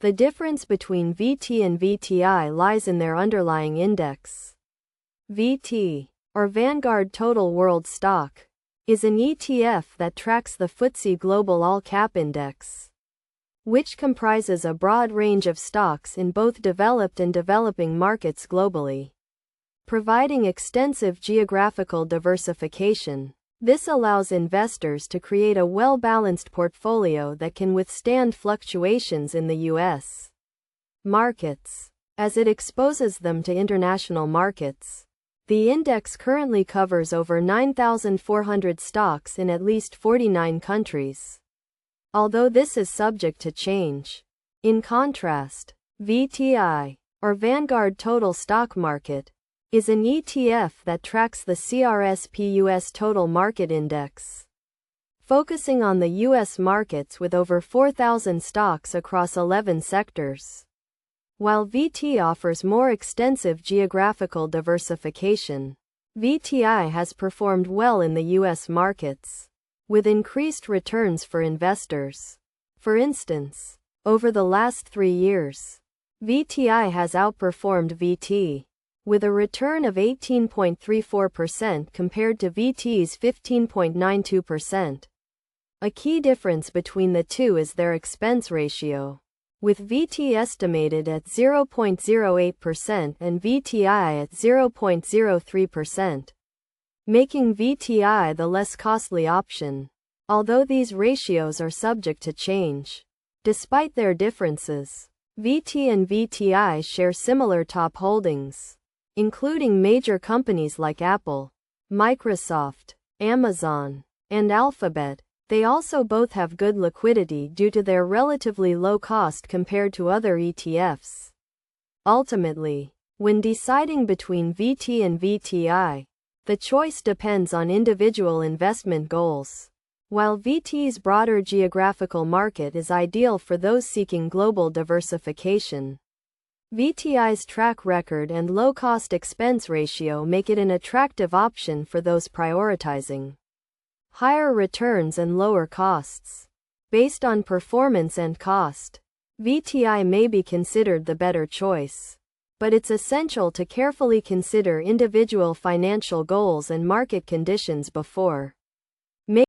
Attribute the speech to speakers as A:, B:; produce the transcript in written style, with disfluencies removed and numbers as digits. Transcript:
A: The difference between VT and VTI lies in their underlying index. VT, or Vanguard Total World Stock, is an ETF that tracks the FTSE Global All Cap Index, which comprises a broad range of stocks in both developed and developing markets globally, providing extensive geographical diversification. This allows investors to create a well-balanced portfolio that can withstand fluctuations in the U.S. markets, as it exposes them to international markets. The index currently covers over 9,400 stocks in at least 49 countries, although this is subject to change. In contrast, VTI, or Vanguard Total Stock Market, is an ETF that tracks the CRSP US Total Market Index, focusing on the U.S. markets with over 4,000 stocks across 11 sectors. While VT offers more extensive geographical diversification, VTI has performed well in the U.S. markets, with increased returns for investors. For instance, over the last 3 years, VTI has outperformed VT, with a return of 18.34% compared to VT's 15.92%. A key difference between the two is their expense ratio, with VT estimated at 0.08% and VTI at 0.03%, making VTI the less costly option, although these ratios are subject to change. Despite their differences, VT and VTI share similar top holdings, including major companies like Apple, Microsoft, Amazon, and Alphabet. They also both have good liquidity due to their relatively low cost compared to other ETFs. Ultimately, when deciding between VT and VTI, the choice depends on individual investment goals. While VT's broader geographical market is ideal for those seeking global diversification, VTI's track record and low-cost expense ratio make it an attractive option for those prioritizing higher returns and lower costs. Based on performance and cost, VTI may be considered the better choice, but it's essential to carefully consider individual financial goals and market conditions before